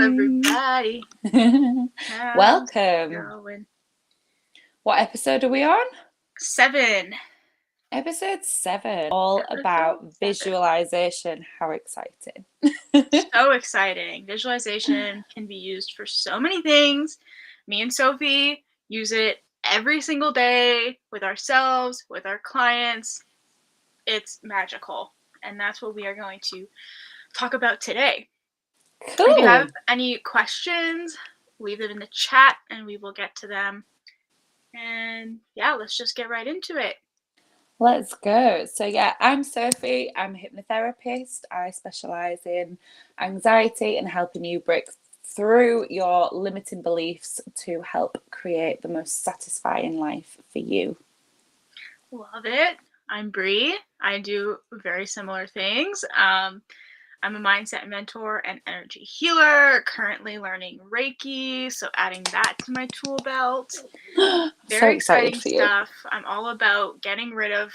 everybody. How's it Welcome. going? What episode are we on? 7. Episode 7. All Episode about 7. visualization. How exciting. So exciting. Visualization can be used for so many things. Me and Sophie use it every single day with ourselves, with our clients. It's magical. And that's what we are going to talk about today. Cool. If you have any questions, leave them in the chat and we will get to them. And yeah, let's just get right into it. Let's go. So yeah, I'm Sophie. I'm a hypnotherapist. I specialise in anxiety and helping you break through your limiting beliefs to help create the most satisfying life for you. Love it. I'm Bri. I do very similar things. I'm a mindset mentor and energy healer, currently learning Reiki, so adding that to my tool belt. Very exciting stuff. I'm all about getting rid of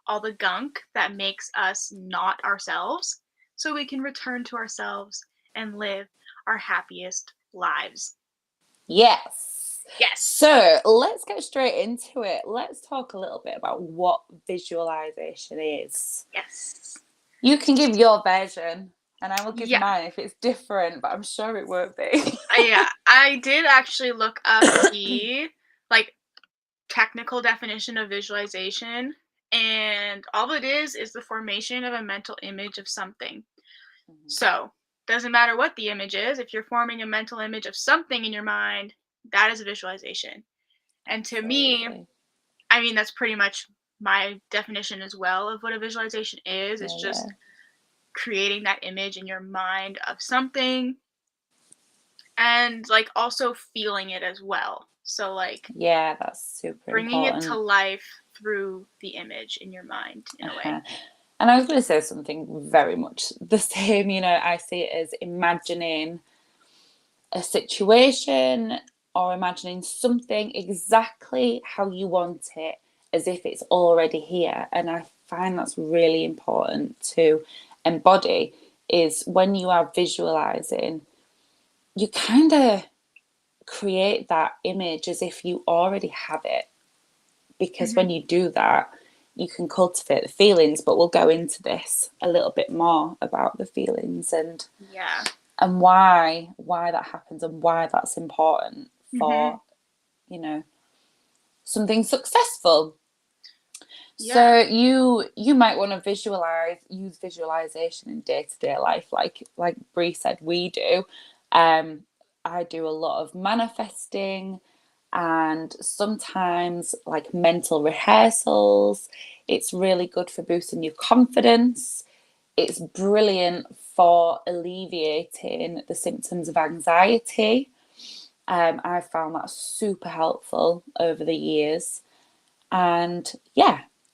all the gunk that makes us not ourselves so we can return to ourselves and live our happiest lives. Yes. Yes. So let's get straight into it. Let's talk a little bit about what visualization is. Yes. You can give your version and I will give mine if it's different, but I'm sure it won't be. Yeah, I did actually look up the technical definition of visualization, and all it is the formation of a mental image of something. So, doesn't matter what the image is, if you're forming a mental image of something in your mind, that is a visualization. And to me, I mean, that's pretty much my definition as well of what a visualization is. It's just creating that image in your mind of something and also feeling it as well. So that's super bringing important. it to life through the image in your mind in a way. And I was going to say something very much the same. I see it as imagining a situation or imagining something exactly how you want it, as if it's already here. And I find that's really important to embody, is when you are visualizing, you kind of create that image as if you already have it. Because when you do that, you can cultivate the feelings, but we'll go into this a little bit more about the feelings and why that happens and why that's important for something successful. So you might want to use visualization in day-to-day life, like Bri said we do. I do a lot of manifesting and sometimes mental rehearsals. It's really good for boosting your confidence. It's brilliant for alleviating the symptoms of anxiety. I've found that super helpful over the years. And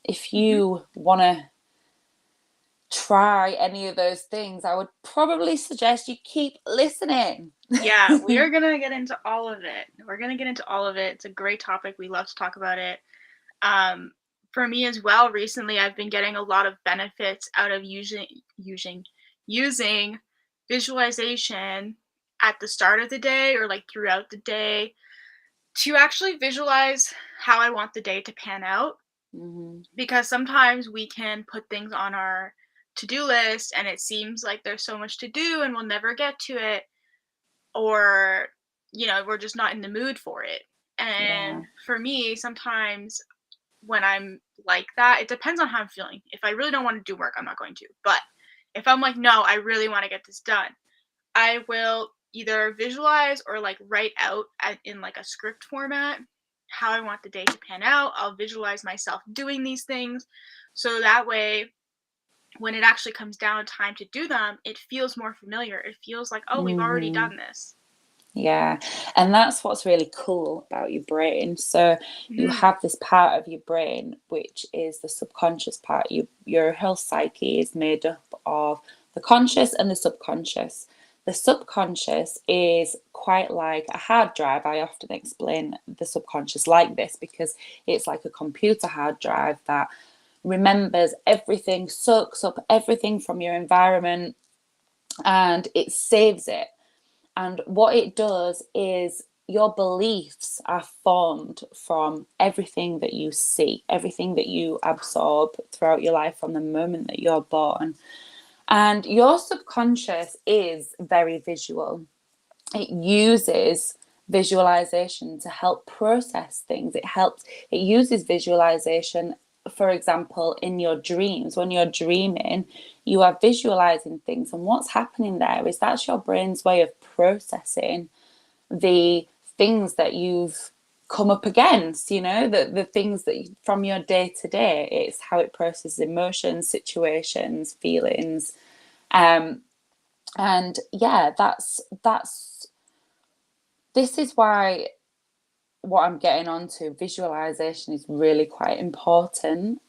if you want to try any of those things, I would probably suggest you keep listening. Yeah, we are going to get into all of it. We're going to get into all of it. It's a great topic. We love to talk about it. For me as well, recently I've been getting a lot of benefits out of using visualization at the start of the day or throughout the day to actually visualize how I want the day to pan out. Because sometimes we can put things on our to-do list and it seems like there's so much to do and we'll never get to it, or we're just not in the mood for it. And for me, sometimes when I'm like that, it depends on how I'm feeling. If I really don't want to do work, I'm not going to. But if I'm like, no, I really want to get this done, I will either visualize or write out in a script format how I want the day to pan out. I'll visualize myself doing these things, so that way when it actually comes down time to do them, it feels more familiar. It feels like, oh, we've already done this. Yeah, and that's what's really cool about your brain. So you have this part of your brain, which is the subconscious part. Your whole psyche is made up of the conscious and the subconscious. The subconscious is quite like a hard drive. I often explain the subconscious like this because it's like a computer hard drive that remembers everything, soaks up everything from your environment, and it saves it. And what it does is your beliefs are formed from everything that you see, everything that you absorb throughout your life from the moment that you're born. And your subconscious is very visual. It uses visualization to help process things. It uses visualization, for example, in your dreams. When you're dreaming, you are visualizing things, and what's happening there is that's your brain's way of processing the things that you've come up against, the things that from your day to day. It's how it processes emotions, situations, feelings. And yeah, that's this is why what I'm getting onto, visualization, is really quite important,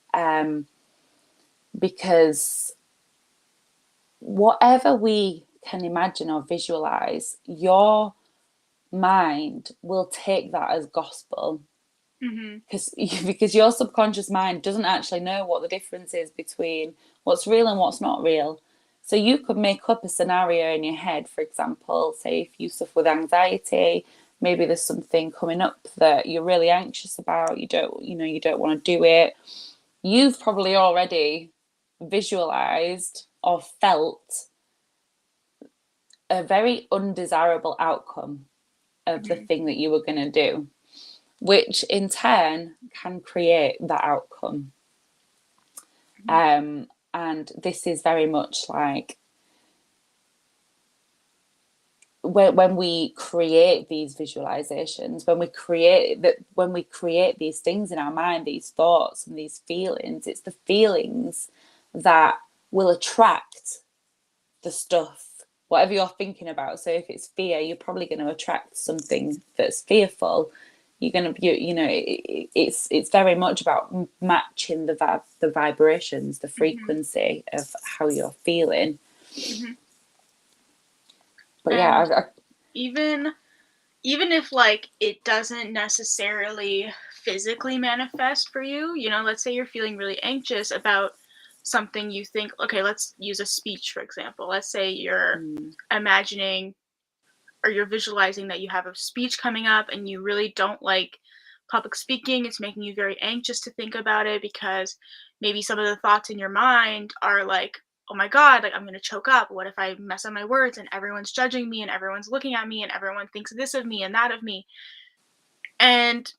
because whatever we can imagine or visualize, your mind will take that as gospel. Because your subconscious mind doesn't actually know what the difference is between what's real and what's not real. So you could make up a scenario in your head, for example, say if you suffer with anxiety, maybe there's something coming up that you're really anxious about, you don't want to do it. You've probably already visualized or felt a very undesirable outcome of the thing that you were going to do, which in turn can create that outcome. And this is very much like when we create these visualizations, when we create these things in our mind, these thoughts and these feelings, it's the feelings that will attract the stuff, whatever you're thinking about. So if it's fear, you're probably going to attract something that's fearful. You're going to, it's very much about matching the vibrations, the frequency of how you're feeling. But yeah, even if like it doesn't necessarily physically manifest for you, let's say you're feeling really anxious about something you think, okay, let's use a speech, for example. Let's say you're imagining or you're visualizing that you have a speech coming up and you really don't like public speaking. It's making you very anxious to think about it because maybe some of the thoughts in your mind are like, oh my God, like I'm going to choke up. What if I mess up my words and everyone's judging me and everyone's looking at me and everyone thinks this of me and that of me? And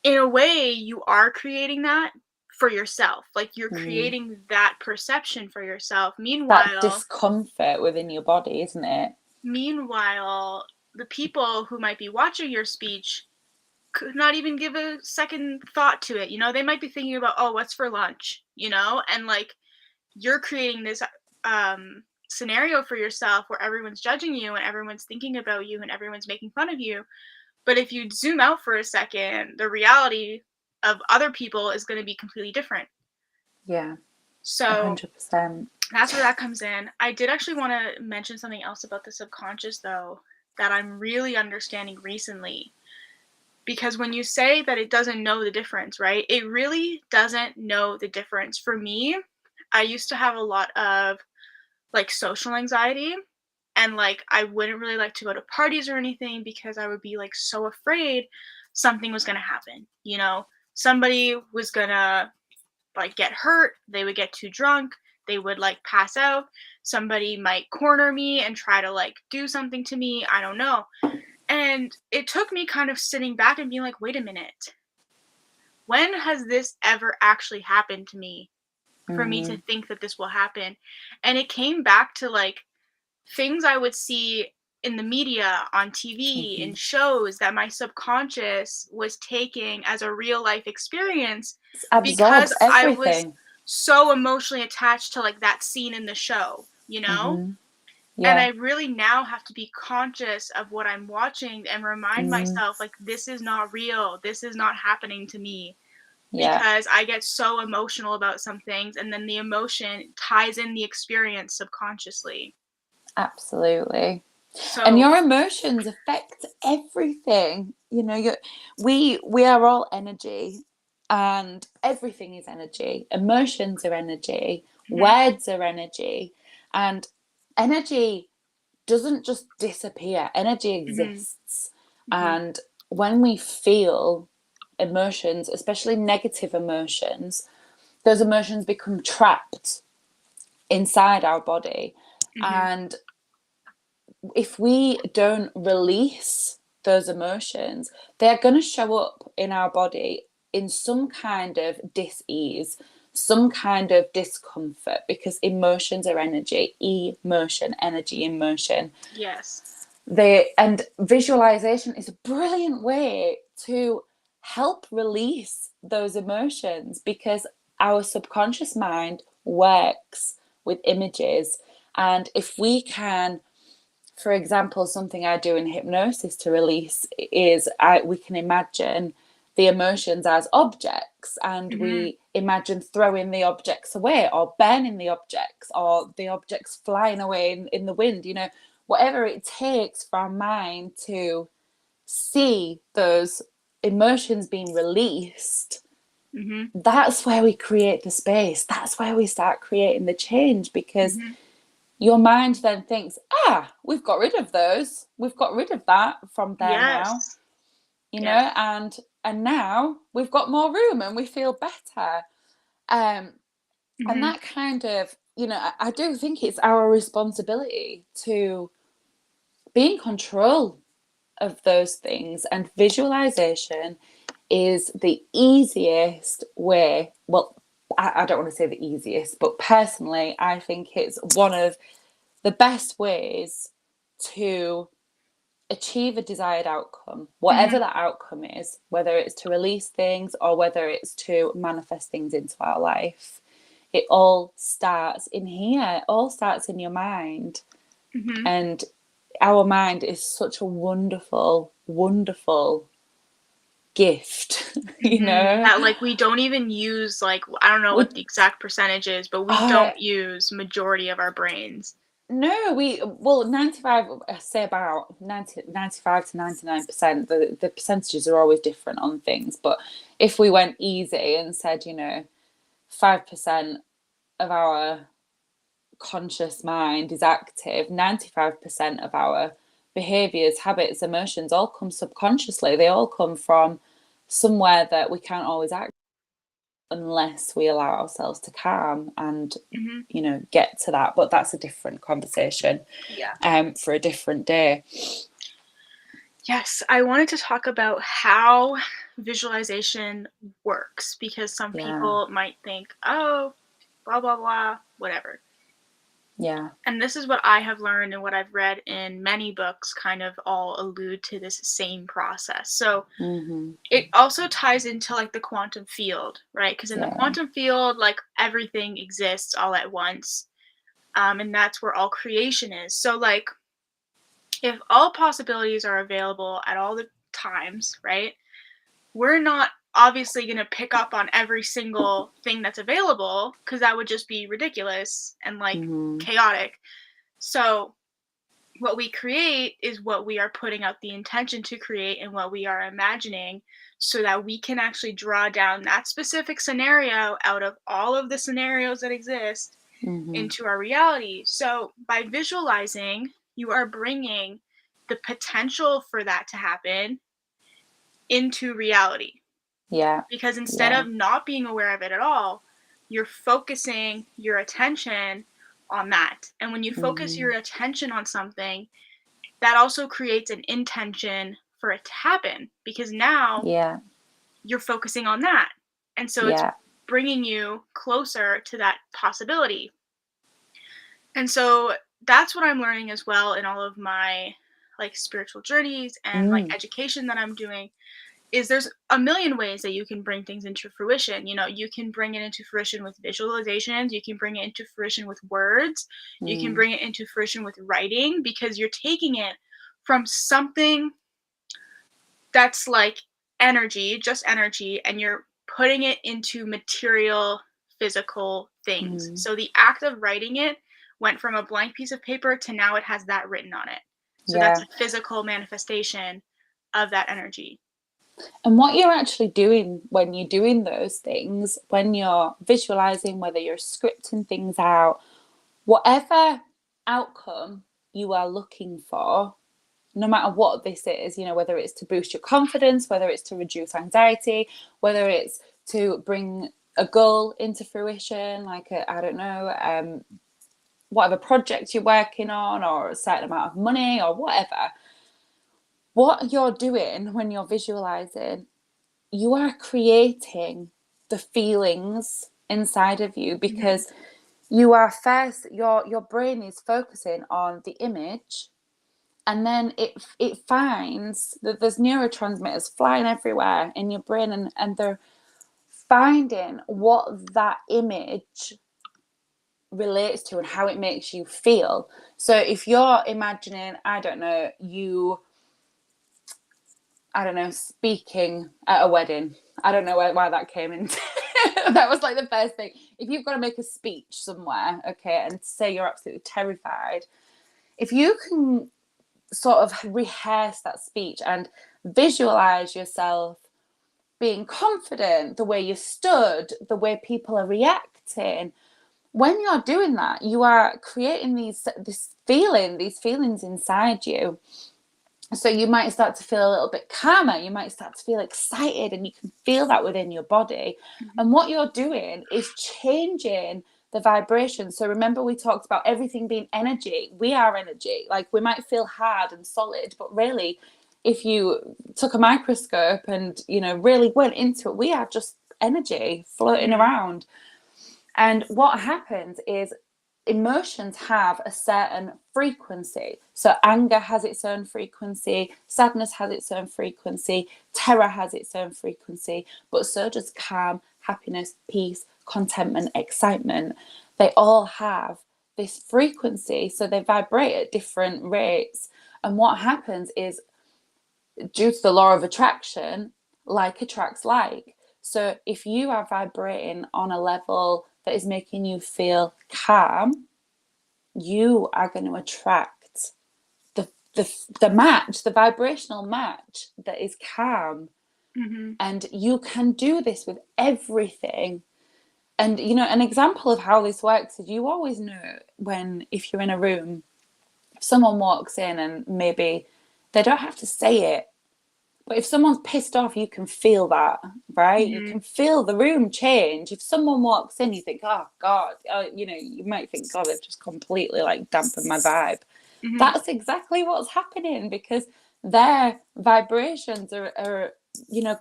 in a way, you are creating that for yourself. Like you're creating that perception for yourself. Meanwhile, that discomfort within your body, isn't it? Meanwhile, the people who might be watching your speech could not even give a second thought to it. They might be thinking about, oh, what's for lunch, and like you're creating this scenario for yourself where everyone's judging you and everyone's thinking about you and everyone's making fun of you. But if you zoom out for a second, the reality of other people is going to be completely different. Yeah. So 100%. That's where that comes in. I did actually want to mention something else about the subconscious, though, that I'm really understanding recently. Because when you say that it doesn't know the difference, right? It really doesn't know the difference. For me, I used to have a lot of like social anxiety, and like I wouldn't really like to go to parties or anything because I would be like so afraid something was going to happen. Somebody was going to like get hurt, they would get too drunk, they would like pass out, somebody might corner me and try to like do something to me, I don't know. And it took me kind of sitting back and being like, wait a minute, when has this ever actually happened to me for me to think that this will happen? And it came back to like things I would see in the media, on TV, in shows that my subconscious was taking as a real life experience because I was so emotionally attached to like that scene in the show, Yeah. And I really now have to be conscious of what I'm watching and remind myself like this is not real, this is not happening to me. Because I get so emotional about some things and then the emotion ties in the experience subconsciously. Absolutely. And your emotions affect everything. We are all energy, and everything is energy. Emotions are energy, words are energy, and energy doesn't just disappear. Energy Mm-hmm. exists. Mm-hmm. And when we feel emotions, especially negative emotions, those emotions become trapped inside our body. Mm-hmm. And if we don't release those emotions, they're going to show up in our body in some kind of dis-ease, some kind of discomfort, because emotions are energy, emotion, energy in motion. Yes. And visualization is a brilliant way to help release those emotions, because our subconscious mind works with images. And if we can, for example, something I do in hypnosis to release is we can imagine the emotions as objects, and Mm-hmm. we imagine throwing the objects away or burning the objects or the objects flying away in the wind, whatever it takes for our mind to see those emotions being released. Mm-hmm. That's where we create the space. That's where we start creating the change, because Mm-hmm. your mind then thinks, we've got rid of those. We've got rid of that from there now, Yes. Yes. and now we've got more room and we feel better. And Mm-hmm. that kind of, I do think it's our responsibility to be in control of those things. And visualization is the easiest way. Well, I don't want to say the easiest, but personally, I think it's one of the best ways to achieve a desired outcome, whatever Mm-hmm. that outcome is, whether it's to release things or whether it's to manifest things into our life. It all starts in here, it all starts in your mind. Mm-hmm. And our mind is such a wonderful, wonderful gift, Mm-hmm. That like we don't even use, like, I don't know what the We, exact percentage is, but we uh, don't use majority of our brains. No, 95, I say about 95 to 99%. The percentages are always different on things. But if we went easy and said, 5% of our conscious mind is active, 95% of our behaviors, habits, emotions all come subconsciously. They all come from somewhere that we can't always access unless we allow ourselves to calm and Mm-hmm. get to that. But that's a different conversation Yeah. for a different day. Yes, I wanted to talk about how visualization works, because some Yeah. people might think, oh, blah, blah, blah, whatever. Yeah. And this is what I have learned and what I've read in many books kind of all allude to this same process. So Mm-hmm. it also ties into like the quantum field, right? Because in the Yeah. quantum field, like everything exists all at once. And that's where all creation is. So, like, if all possibilities are available at all the times, right? We're not obviously going to pick up on every single thing that's available, because that would just be ridiculous and like Mm-hmm. chaotic. So, what we create is what we are putting out the intention to create and what we are imagining, so that we can actually draw down that specific scenario out of all of the scenarios that exist Mm-hmm. into our reality. So by visualizing, you are bringing the potential for that to happen into reality. Yeah. Because instead Yeah. of not being aware of it at all, you're focusing your attention on that. And when you focus Mm-hmm. your attention on something, that also creates an intention for it to happen, because now Yeah. you're focusing on that. And so it's Yeah. bringing you closer to that possibility. And so that's what I'm learning as well in all of my like spiritual journeys and like Mm. education that I'm doing, is there's a million ways that you can bring things into fruition. You can bring it into fruition with visualizations, you can bring it into fruition with words, you can Mm. bring it into fruition with writing, because you're taking it from something that's like energy, just energy, and you're putting it into material, physical things. Mm. So the act of writing it went from a blank piece of paper to now it has that written on it. So that's Yeah. a physical manifestation of that energy. And what you're actually doing when you're doing those things, when you're visualizing, whether you're scripting things out, whatever outcome you are looking for, no matter what this is, you know, whether it's to boost your confidence, whether it's to reduce anxiety, whether it's to bring a goal into fruition, like I don't know, whatever project you're working on, or a certain amount of money, or whatever, what you're doing when you're visualizing, you are creating the feelings inside of you, because you are first, your brain is focusing on the image, and then it finds that there's neurotransmitters flying everywhere in your brain, and they're finding what that image relates to and how it makes you feel. So if you're imagining, I don't know, speaking at a wedding. I don't know why that came in. That was like the first thing. If you've got to make a speech somewhere, okay, and say you're absolutely terrified, if you can sort of rehearse that speech and visualize yourself being confident, the way you stood, the way people are reacting, when you're doing that, you are creating these feelings inside you. So you might start to feel a little bit calmer, you might start to feel excited, and you can feel that within your body. And what you're doing is changing the vibration. So remember, we talked about everything being energy. We are energy. Like, we might feel hard and solid, but really, if you took a microscope and, you know, really went into it, we are just energy floating around. And what happens is, emotions have a certain frequency. So anger has its own frequency, sadness has its own frequency, terror has its own frequency, but so does calm, happiness, peace, contentment, excitement. They all have this frequency, so they vibrate at different rates. And what happens is, due to the law of attraction, like attracts like. So if you are vibrating on a level that is making you feel calm, you are going to attract the match, the vibrational match that is calm. And you can do this with everything. And, you know, an example of how this works is, you always know when, if you're in a room, if someone walks in and maybe they don't have to say it, but if someone's pissed off, you can feel that, right? You can feel the room change. If someone walks in, you think, oh, God, you know, you might think, God, they've just completely like dampened my vibe. That's exactly what's happening, because their vibrations are, you know,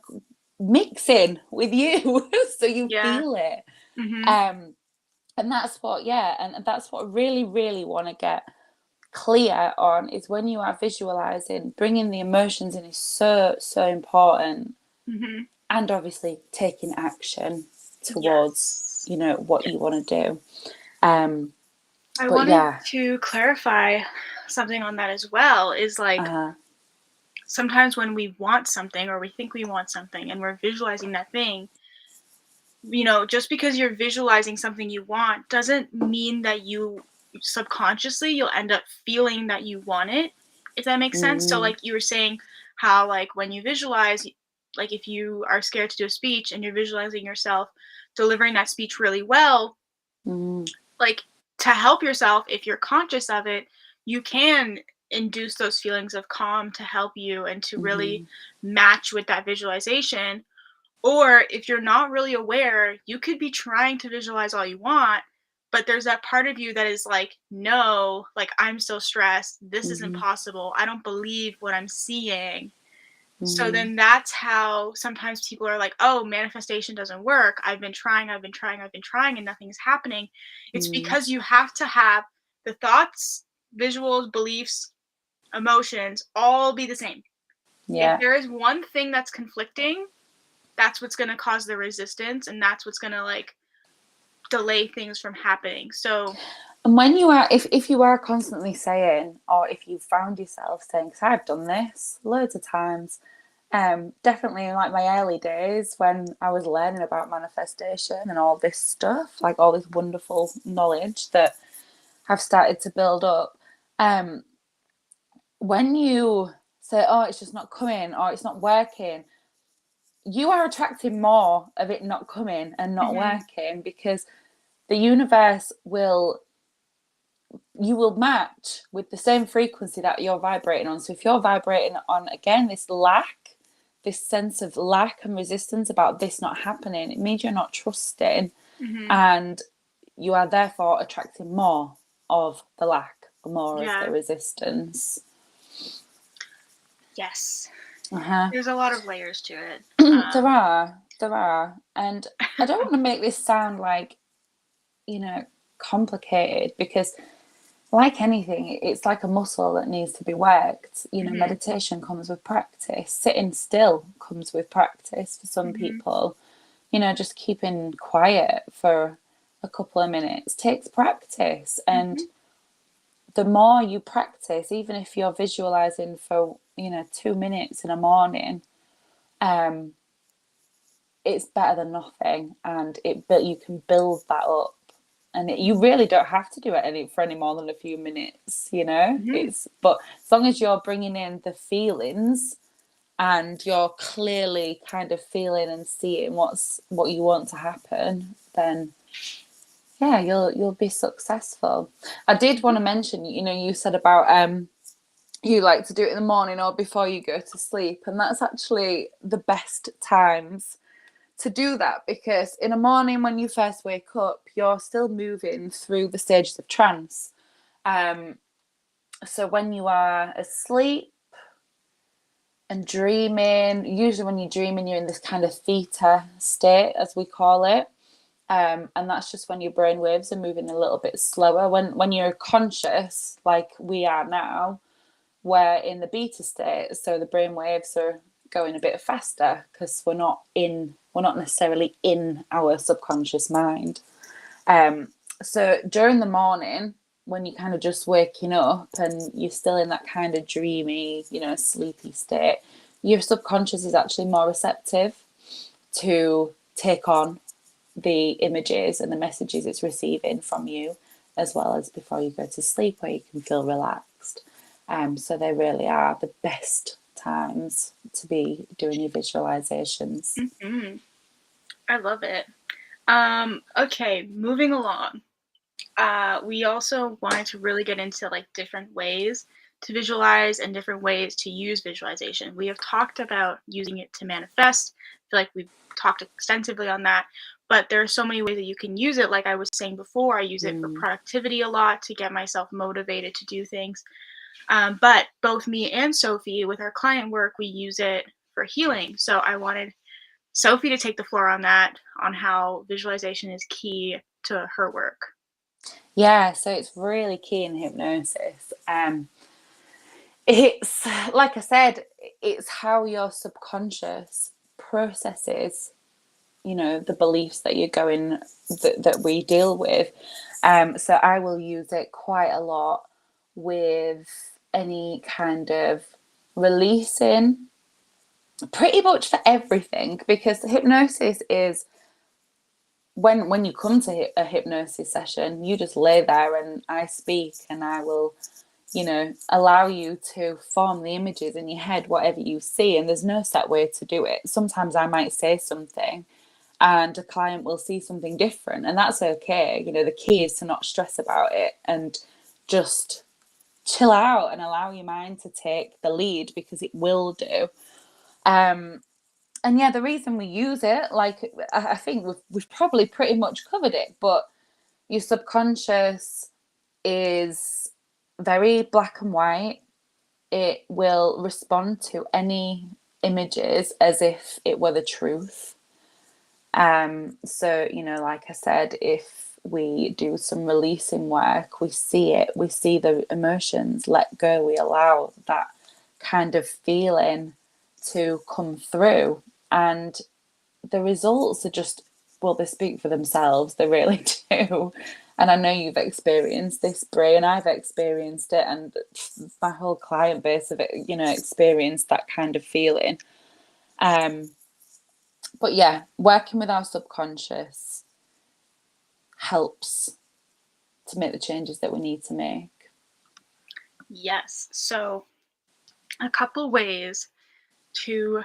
mixing with you. So you feel it. And that's what, and that's what I really, really want to get clear on, is when you are visualizing, bringing the emotions in is so important. And obviously taking action towards you know, what you want to do. I wanted to clarify something on that as well, is like, sometimes when we want something, or we think we want something, and we're visualizing that thing, you know, just because you're visualizing something you want doesn't mean that you subconsciously you'll end up feeling that you want it, if that makes sense. So like you were saying, how like when you visualize, like if you are scared to do a speech and you're visualizing yourself delivering that speech really well, like, to help yourself, if you're conscious of it, you can induce those feelings of calm to help you and to really match with that visualization. Or if you're not really aware, you could be trying to visualize all you want, but there's that part of you that is like, no, like, I'm still stressed. This is impossible. I don't believe what I'm seeing. So then that's how sometimes people are like, oh, manifestation doesn't work. I've been trying, and nothing's happening. It's because you have to have the thoughts, visuals, beliefs, emotions all be the same. If there is one thing that's conflicting, that's what's going to cause the resistance, and that's what's going to like delay things from happening. So, and when you are, if you are constantly saying, or if you found yourself saying, because I've done this loads of times, definitely in like my early days when I was learning about manifestation and all this stuff, like all this wonderful knowledge that I've started to build up, when you say, oh, it's just not coming, or it's not working, you are attracting more of it not coming and not working, because the universe will you will match with the same frequency that you're vibrating on. So if you're vibrating on, again, this lack, this sense of lack and resistance about this not happening, it means you're not trusting, and you are therefore attracting more of the lack, more of the resistance. Yes. There's a lot of layers to it. There are. And I don't want to make this sound like, complicated, because like anything, it's like a muscle that needs to be worked. Meditation comes with practice. Sitting still comes with practice for some people. Just keeping quiet for a couple of minutes takes practice. And the more you practice, even if you're visualizing for 2 minutes in the morning, it's better than nothing, and you can build that up, and you really don't have to do it for any more than a few minutes. But as long as you're bringing in the feelings and you're clearly kind of feeling and seeing what you want to happen, then yeah, you'll be successful. I did want to mention, you said about you like to do it in the morning or before you go to sleep, and that's actually the best times to do that, because in the morning when you first wake up, you're still moving through the stages of trance. So when you are asleep and dreaming, usually when you're dreaming, you're in this kind of theta state, as we call it. And that's just when your brain waves are moving a little bit slower. When you're conscious, like we are now, we're in the beta state, so the brain waves are going a bit faster because we're not necessarily in our subconscious mind. So during the morning, when you're kind of just waking up and you're still in that kind of dreamy, sleepy state, your subconscious is actually more receptive to take on the images and the messages it's receiving from you, as well as before you go to sleep, where you can feel relaxed. So they really are the best times to be doing your visualizations. I love it. Okay, moving along. We also wanted to really get into like different ways to visualize and different ways to use visualization. We have talked about using it to manifest. I feel like we've talked extensively on that, but there are so many ways that you can use it. Like I was saying before, I use it for productivity a lot to get myself motivated to do things. But both me and Sophie, with our client work, we use it for healing. So I wanted Sophie to take the floor on that, on how visualization is key to her work. Yeah, so it's really key in hypnosis. It's, like I said, it's how your subconscious processes, the beliefs that that we deal with. So I will use it quite a lot with any kind of releasing, pretty much for everything, because hypnosis is, when you come to a hypnosis session, you just lay there and I speak, and I will allow you to form the images in your head, whatever you see, and there's no set way to do it. Sometimes I might say something and a client will see something different, and that's okay. The key is to not stress about it and just chill out and allow your mind to take the lead, because it will do. And yeah, the reason we use it, like I think we've probably pretty much covered it, but your subconscious is very black and white. It will respond to any images as if it were the truth. So, like I said, if we do some releasing work, we see it, we see the emotions let go, we allow that kind of feeling to come through, and the results are just, well, they speak for themselves, they really do. And I know you've experienced this, Bri, and I've experienced it, and my whole client base of it, experienced that kind of feeling. But yeah, working with our subconscious helps to make the changes that we need to make. Yes. So a couple ways to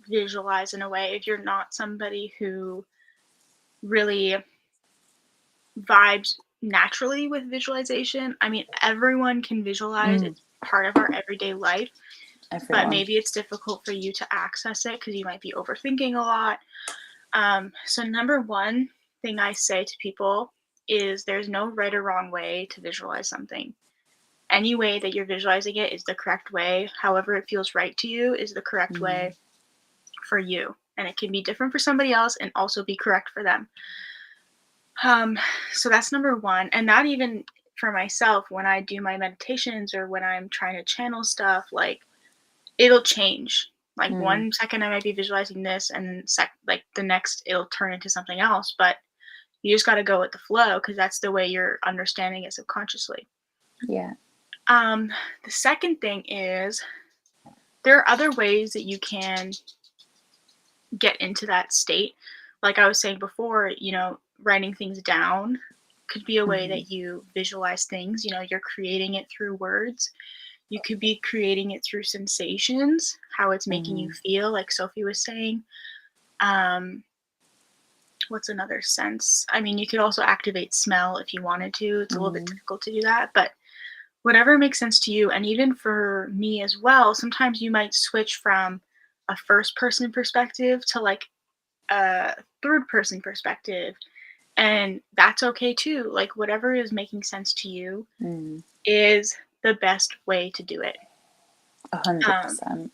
visualize in a way, if you're not somebody who really vibes naturally with visualization. I mean, everyone can visualize. It's part of our everyday life. But maybe it's difficult for you to access it because you might be overthinking a lot. So number one thing I say to people is there's no right or wrong way to visualize something. Any way that you're visualizing it is the correct way. However it feels right to you is the correct way for you. And it can be different for somebody else and also be correct for them. So that's number one. And not even for myself, when I do my meditations or when I'm trying to channel stuff, like, it'll change. Like 1 second I might be visualizing this, and like the next it'll turn into something else. But you just got to go with the flow because that's the way you're understanding it subconsciously. Yeah. The second thing is there are other ways that you can get into that state. Like I was saying before, writing things down could be a way that you visualize things. You're creating it through words. You could be creating it through sensations, how it's making you feel, like Sophie was saying. What's another sense? I mean, you could also activate smell if you wanted to. It's a little bit difficult to do that, but whatever makes sense to you. And even for me as well, sometimes you might switch from a first person perspective to like a third person perspective. And that's okay too. Like whatever is making sense to you is the best way to do it. 100%.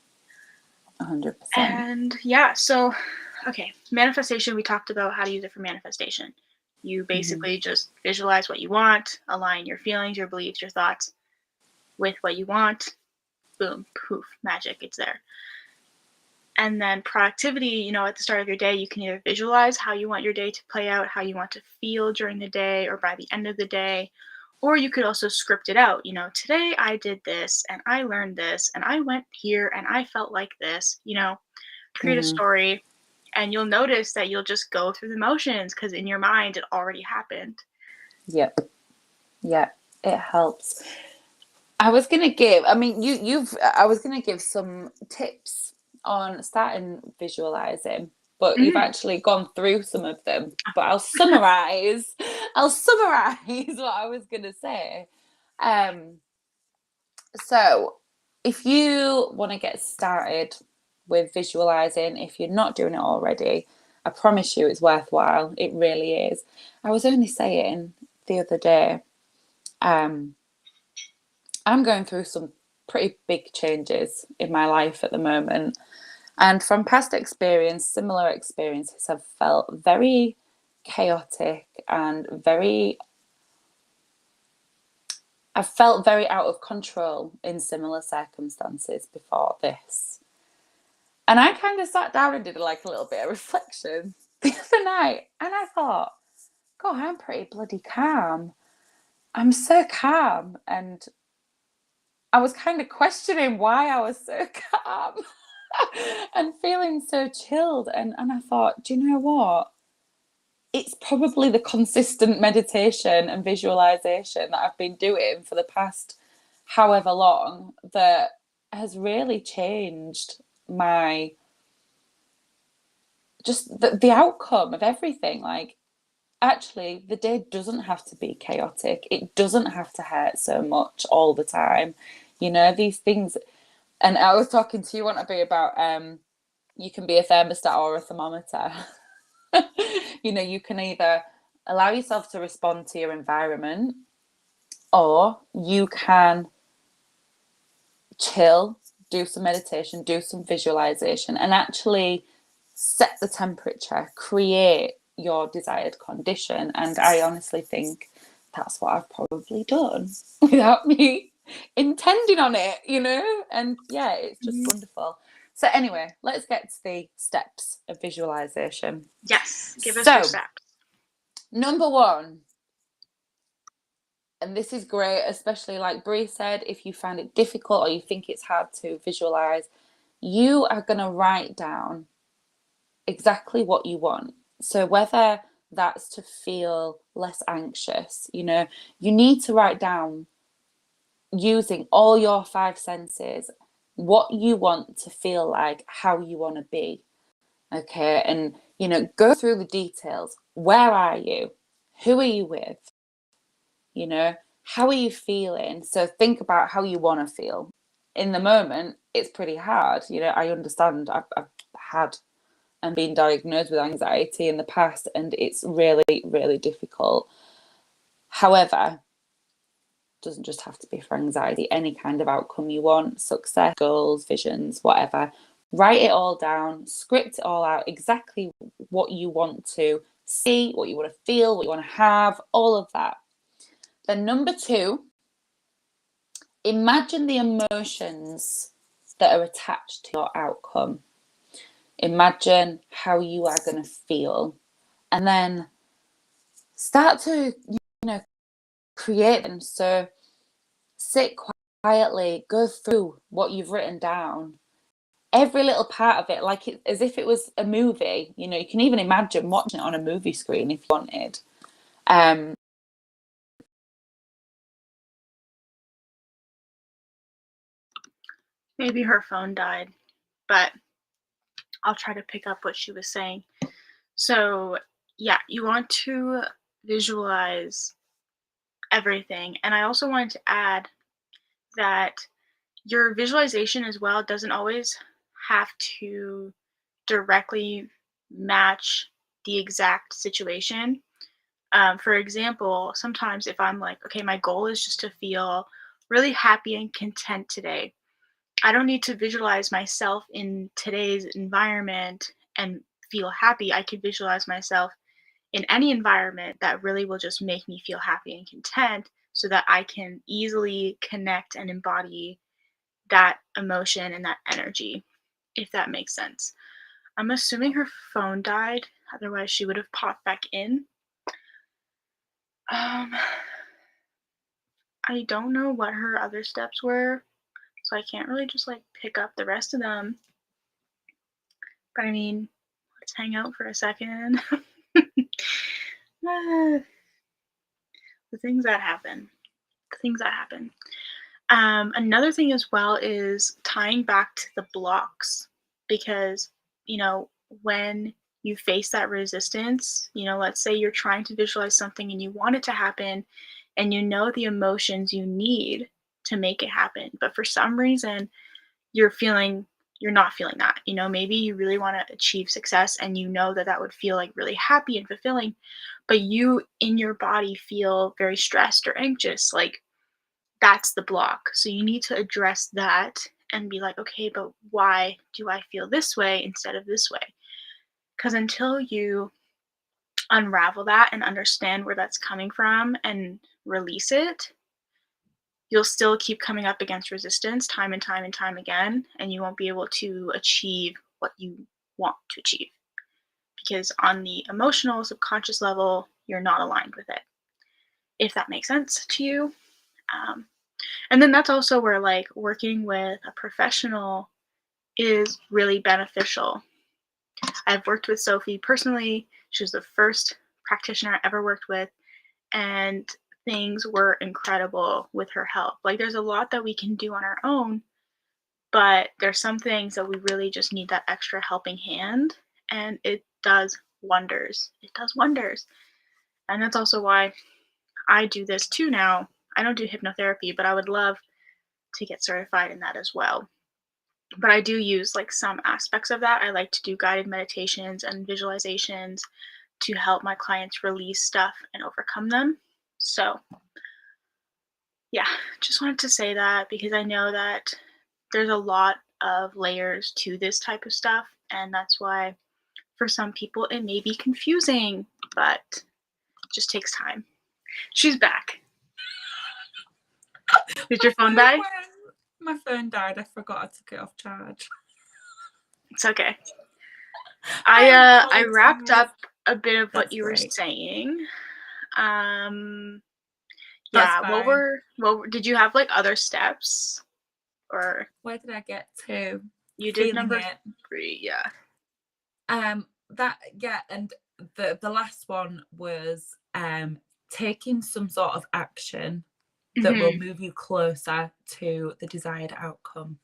100%. And yeah, so, okay, manifestation, we talked about how to use it for manifestation. You basically just visualize what you want, align your feelings, your beliefs, your thoughts with what you want. Boom, poof, magic, it's there. And then productivity, at the start of your day, you can either visualize how you want your day to play out, how you want to feel during the day or by the end of the day. Or you could also script it out. Today I did this and I learned this and I went here and I felt like this, create a story, and you'll notice that you'll just go through the motions because in your mind it already happened. Yep. Yeah, it helps. I was going to give some tips on starting visualizing, but you've actually gone through some of them. But I'll summarize what I was going to say. So if you want to get started with visualizing, if you're not doing it already, I promise you it's worthwhile. It really is. I was only saying the other day, I'm going through some pretty big changes in my life at the moment. And from past experience, similar experiences have felt very chaotic and I've felt very out of control in similar circumstances before this. And I kind of sat down and did like a little bit of reflection the other night. And I thought, God, I'm pretty bloody calm. I'm so calm. And I was kind of questioning why I was so calm and feeling so chilled. And I thought, do you know what? It's probably the consistent meditation and visualization that I've been doing for the past however long that has really changed my just the outcome of everything. Like, actually, the day doesn't have to be chaotic. It doesn't have to hurt so much all the time. These things. And I was talking to you, want to be about you can be a thermostat or a thermometer. You can either allow yourself to respond to your environment, or you can chill, do some meditation, do some visualization, and actually set the temperature, create your desired condition. And I honestly think that's what I've probably done without me intending on it, and yeah, it's just wonderful. So anyway, let's get to the steps of visualization. Yes, give us your steps. Number one, and this is great, especially like Bri said, if you find it difficult or you think it's hard to visualize, you are going to write down exactly what you want. So whether that's to feel less anxious, you need to write down, using all your 5 senses, what you want to feel like, how you want to be. Okay. And, go through the details. Where are you? Who are you with? you know, how are you feeling? So think about how you want to feel. In the moment, it's pretty hard. You know, I understand. I've had and been diagnosed with anxiety in the past, and it's really, really difficult. However, it doesn't just have to be for anxiety. Any kind of outcome you want, success, goals, visions, whatever, write it all down, script it all out, exactly what you want to see, what you want to feel, what you want to have, all of that. Then number 2, imagine the emotions that are attached to your outcome. Imagine how you are going to feel. And then start to, create them. So sit quietly, go through what you've written down. Every little part of it, like as if it was a movie. You can even imagine watching it on a movie screen if you wanted. Maybe her phone died, but I'll try to pick up what she was saying. So, yeah, you want to visualize everything. And I also wanted to add that your visualization as well doesn't always have to directly match the exact situation. For example, sometimes if I'm like, okay, my goal is just to feel really happy and content today, I don't need to visualize myself in today's environment and feel happy. I could visualize myself in any environment that really will just make me feel happy and content so that I can easily connect and embody that emotion and that energy, if that makes sense. I'm assuming her phone died, otherwise she would have popped back in. I don't know what her other steps were, so I can't really just like pick up the rest of them. But I mean, let's hang out for a second. The things that happen. Another thing as well is tying back to the blocks, because when you face that resistance, let's say you're trying to visualize something and you want it to happen, and the emotions you need to make it happen, but for some reason you're not feeling that. Maybe you really want to achieve success and that would feel like really happy and fulfilling, but you in your body feel very stressed or anxious. Like, that's the block. So you need to address that and be like, okay, but why do I feel this way instead of this way? Because until you unravel that and understand where that's coming from and release it, you'll still keep coming up against resistance time and time and time again, and you won't be able to achieve what you want to achieve, because on the emotional subconscious level, you're not aligned with it, if that makes sense to you. And then that's also where like working with a professional is really beneficial. I've worked with Sophie personally. She was the first practitioner I ever worked with, and things were incredible with her help. Like, there's a lot that we can do on our own, but there's some things that we really just need that extra helping hand, and it does wonders. It does wonders. And that's also why I do this too now. I don't do hypnotherapy, but I would love to get certified in that as well. But I do use like some aspects of that. I like to do guided meditations and visualizations to help my clients release stuff and overcome them. So, yeah, just wanted to say that because I know that there's a lot of layers to this type of stuff, and that's why for some people it may be confusing, but it just takes time. She's back. Did your phone die? My phone died. I forgot I took it off charge. It's okay. I wrapped up a bit of what you were saying. Yeah, what did you have like other steps, or where did I get to? You did number 3, yeah. And the last one was taking some sort of action that will move you closer to the desired outcome.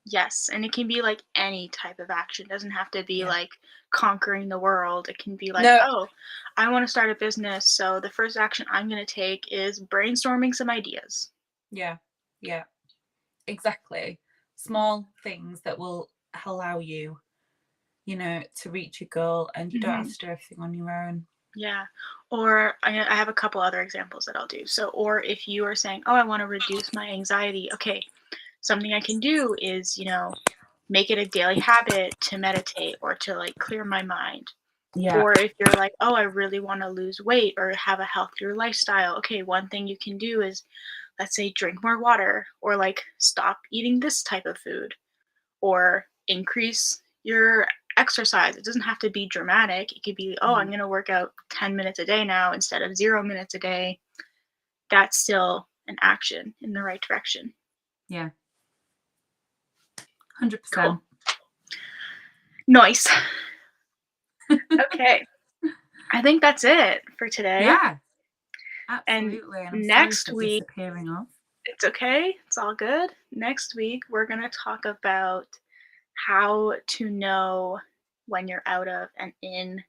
Yes, and it can be like any type of action. It doesn't have to be Yeah. like conquering the world. It can be like, No. oh, I want to start a business. So the first action I'm going to take is brainstorming some ideas. Yeah. Yeah. Exactly. Small things that will allow you, to reach your goal, and you don't have Hmm. to do everything on your own. Yeah. Or I have a couple other examples that I'll do. So, or if you are saying, oh, I want to reduce my anxiety. Okay, something I can do is, make it a daily habit to meditate or to like clear my mind. Yeah. Or if you're like, oh, I really want to lose weight or have a healthier lifestyle. Okay, one thing you can do is, let's say, drink more water or like stop eating this type of food or increase your exercise. It doesn't have to be dramatic. It could be, oh, I'm going to work out 10 minutes a day now instead of 0 minutes a day. That's still an action in the right direction. Yeah. 100%. Cool. Nice. Okay. I think that's it for today. Yeah. Absolutely. And I'm next sorry for week, disappearing off. it's okay. It's all good. Next week, we're going to talk about how to know when you're out of and in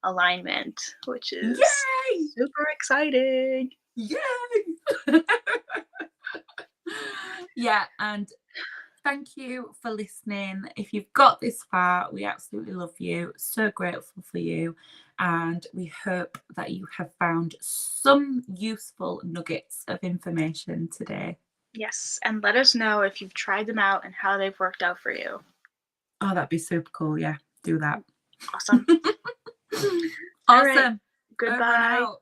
alignment, which is Yay! super exciting. Yay! Yeah, and thank you for listening. If you've got this far, we absolutely love you. So grateful for you. And we hope that you have found some useful nuggets of information today. Yes, and let us know if you've tried them out and how they've worked out for you. Oh, that'd be super cool. Yeah, do that. Awesome. Awesome. All right. Over and Goodbye. out.